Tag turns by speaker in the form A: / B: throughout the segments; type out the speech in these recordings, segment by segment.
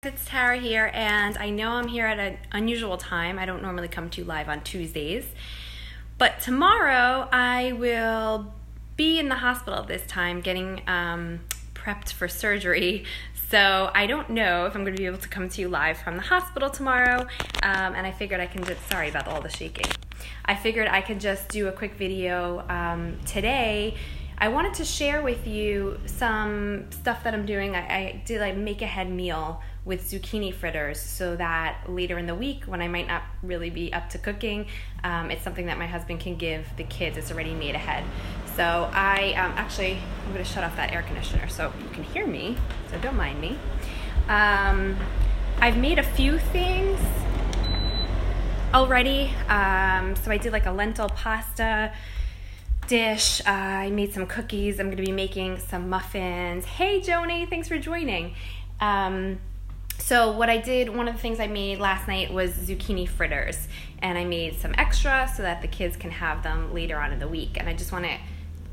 A: It's Tara here, and I know I'm here at an unusual time. I don't normally come to you live on Tuesdays, but tomorrow I will be in the hospital at this time getting prepped for surgery. So I don't know if I'm going to be able to come to you live from the hospital tomorrow, and I figured I can just, sorry about all the shaking. I figured I could just do a quick video today. I wanted to share with you some stuff that I'm doing. I did a make-ahead meal with zucchini fritters so that later in the week when I might not really be up to cooking, it's something that my husband can give the kids. It's already made ahead. So I'm going to shut off that air conditioner so you can hear me, so don't mind me. I've made a few things already. So I did like a lentil pasta dish. I made some cookies. I'm going to be making some muffins. Hey Joni, thanks for joining. So what I did, one of the things I made last night was zucchini fritters, and I made some extra so that the kids can have them later on in the week. And I just want to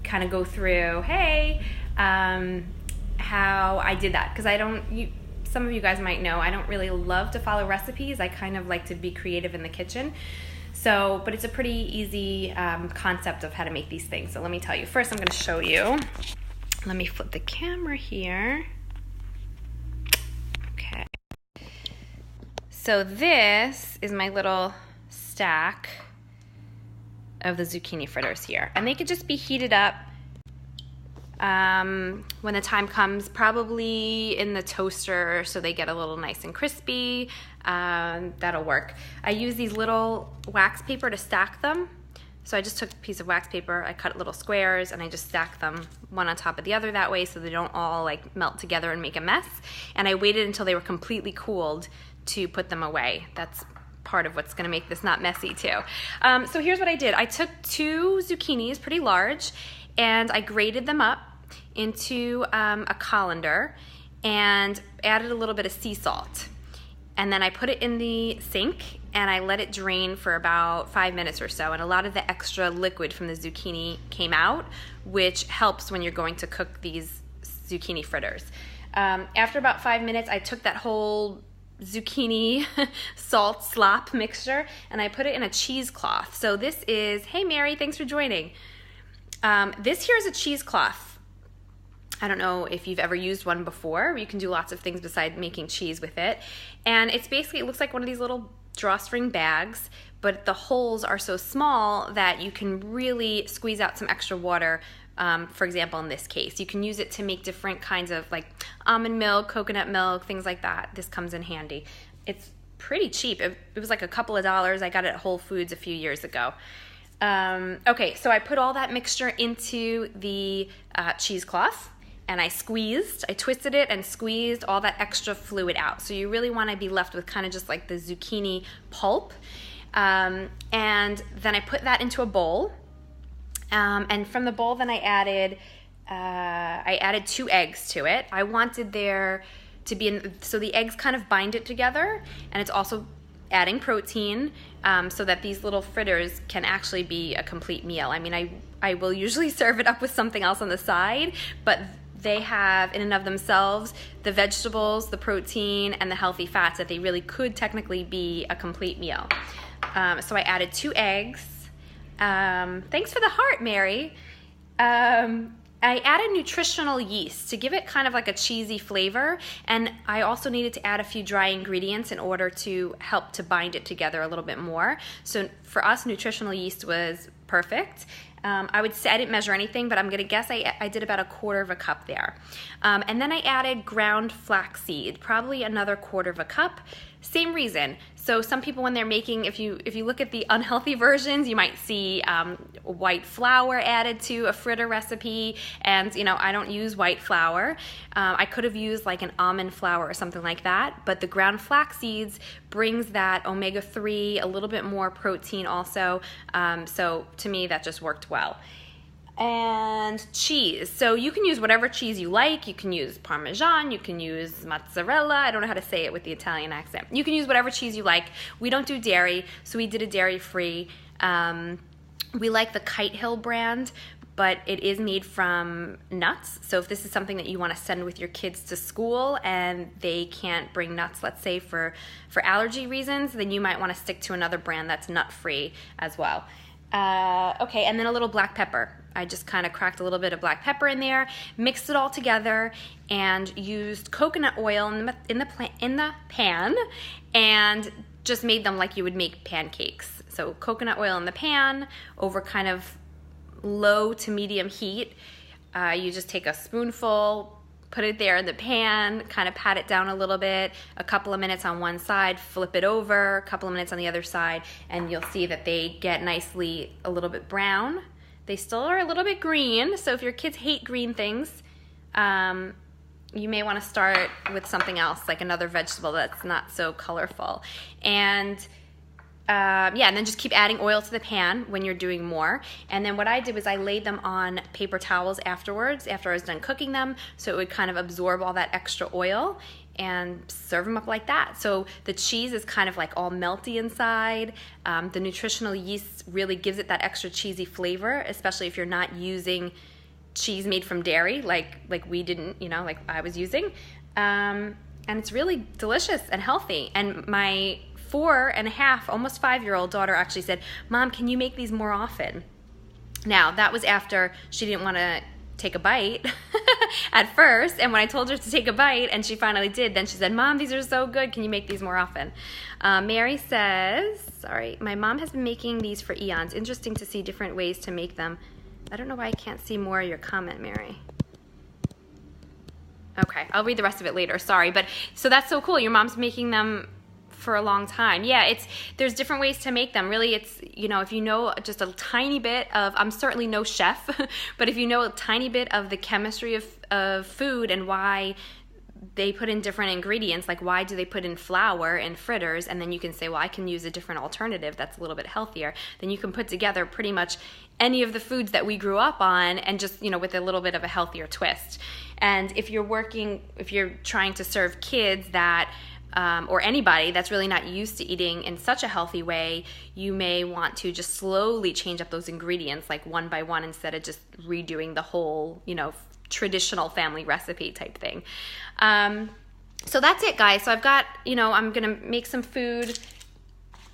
A: kind of go through, how I did that, because some of you guys might know I don't really love to follow recipes. I kind of like to be creative in the kitchen. So, but it's a pretty easy concept of how to make these things. So let me tell you. First, I'm going to show you. Let me flip the camera here. Okay. So this is my little stack of the zucchini fritters here. And they could just be heated up when the time comes, probably in the toaster so they get a little nice and crispy. That'll work. I use these little wax paper to stack them. So I just took a piece of wax paper, I cut little squares, and I just stack them one on top of the other that way so they don't all like melt together and make a mess. And I waited until they were completely cooled to put them away. That's part of what's gonna make this not messy too. So here's what I did. I took 2 zucchinis, pretty large, and I grated them up into a colander and added a little bit of sea salt. And then I put it in the sink and I let it drain for about 5 minutes or so. And a lot of the extra liquid from the zucchini came out, which helps when you're going to cook these zucchini fritters. After about 5 minutes, I took that whole zucchini salt slop mixture and I put it in a cheesecloth. So this is, hey Mary, thanks for joining. This here is a cheesecloth. I don't know if you've ever used one before. You can do lots of things besides making cheese with it. And it's basically, it looks like one of these little drawstring bags, but the holes are so small that you can really squeeze out some extra water. For example, in this case, you can use it to make different kinds of like almond milk, coconut milk, things like that. This comes in handy. It's pretty cheap. It was like a couple of dollars. I got it at Whole Foods a few years ago. Okay, so I put all that mixture into the cheesecloth. And I twisted it and squeezed all that extra fluid out. So you really want to be left with kind of just like the zucchini pulp. And then I put that into a bowl. And from the bowl, then I added 2 eggs to it. I wanted there to be, so the eggs kind of bind it together. And it's also adding protein so that these little fritters can actually be a complete meal. I mean, I will usually serve it up with something else on the side, but they have in and of themselves the vegetables, the protein, and the healthy fats that they really could technically be a complete meal. So I added 2 eggs. Thanks for the heart, Mary. I added nutritional yeast to give it kind of like a cheesy flavor, and I also needed to add a few dry ingredients in order to help to bind it together a little bit more. So for us, nutritional yeast was perfect. I would say, I didn't measure anything, but I'm going to guess I did about 1/4 cup there. And then I added ground flaxseed, probably another 1/4 cup. Same reason. So some people when they're making, if you look at the unhealthy versions, you might see white flour added to a fritter recipe, and I don't use white flour. I could have used like an almond flour or something like that, but the ground flax seeds brings that omega-3, a little bit more protein also, so to me that just worked well. And cheese. So you can use whatever cheese you like. You can use Parmesan, you can use mozzarella. I don't know how to say it with the Italian accent. You can use whatever cheese you like. We don't do dairy, so we did a dairy-free. We like the Kite Hill brand, but it is made from nuts. So if this is something that you want to send with your kids to school and they can't bring nuts, let's say for allergy reasons, then you might want to stick to another brand that's nut-free as well. Okay, and then a little black pepper. I just kind of cracked a little bit of black pepper in there, mixed it all together, and used coconut oil in the pan, and just made them like you would make pancakes. So coconut oil in the pan over kind of low to medium heat. You just take a spoonful, put it there in the pan, kind of pat it down a little bit, a couple of minutes on one side, flip it over, a couple of minutes on the other side, and you'll see that they get nicely a little bit brown. They still are a little bit green, so if your kids hate green things, you may want to start with something else, like another vegetable that's not so colorful. And yeah, and then just keep adding oil to the pan when you're doing more. And then what I did was I laid them on paper towels afterwards, after I was done cooking them, so it would kind of absorb all that extra oil, and serve them up like that. So the cheese is kind of like all melty inside. The nutritional yeast really gives it that extra cheesy flavor, especially if you're not using cheese made from dairy like we didn't, like I was using. And it's really delicious and healthy. And my 4.5, almost 5-year-old daughter actually said, "Mom, can you make these more often?" Now, that was after she didn't want to take a bite at first, and when I told her to take a bite and she finally did, then she said, "Mom, these are so good, can you make these more often?" Mary says, sorry, "My mom has been making these for eons. Interesting to see different ways to make them." I don't know why I can't see more of your comment, Mary. Okay, I'll read the rest of it later, sorry. But so that's so cool, your mom's making them for a long time. Yeah, there's different ways to make them. Really, it's, if you know just a tiny bit of, I'm certainly no chef, but if you know a tiny bit of the chemistry of food and why they put in different ingredients, like why do they put in flour in fritters, and then you can say, well, I can use a different alternative that's a little bit healthier, then you can put together pretty much any of the foods that we grew up on, and just, with a little bit of a healthier twist. And if you're trying to serve kids that or anybody that's really not used to eating in such a healthy way, you may want to just slowly change up those ingredients, like one by one, instead of just redoing the whole, traditional family recipe type thing. So that's it, guys. So I've got, I'm gonna make some food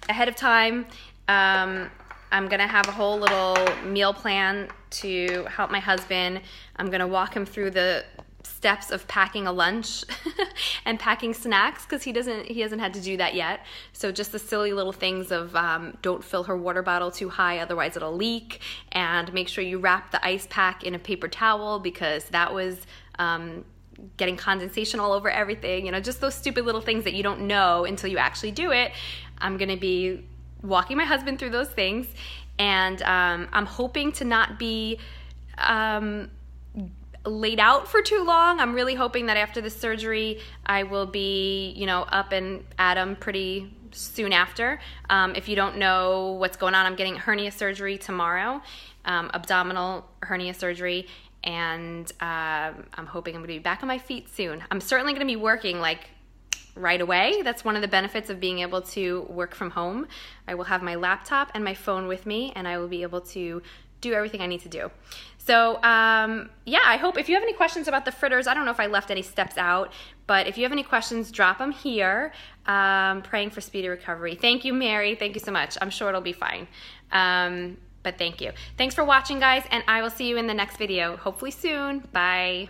A: ahead of time. I'm gonna have a whole little meal plan to help my husband. I'm gonna walk him through the steps of packing a lunch and packing snacks, because he hasn't had to do that yet. So just the silly little things of don't fill her water bottle too high, otherwise it'll leak, and make sure you wrap the ice pack in a paper towel, because that was getting condensation all over everything. Just those stupid little things that you don't know until you actually do it. I'm gonna be walking my husband through those things, and I'm hoping to not be laid out for too long. I'm really hoping that after the surgery I will be, up and at 'em pretty soon after. If you don't know what's going on, I'm getting hernia surgery tomorrow, abdominal hernia surgery, and I'm hoping I'm going to be back on my feet soon. I'm certainly going to be working right away. That's one of the benefits of being able to work from home. I will have my laptop and my phone with me, and I will be able to do everything I need to do. So yeah, I hope, if you have any questions about the fritters, I don't know if I left any steps out, but if you have any questions, drop them here. Praying for speedy recovery. Thank you, Mary. Thank you so much. I'm sure it'll be fine. But thank you. Thanks for watching, guys, and I will see you in the next video, hopefully soon. Bye.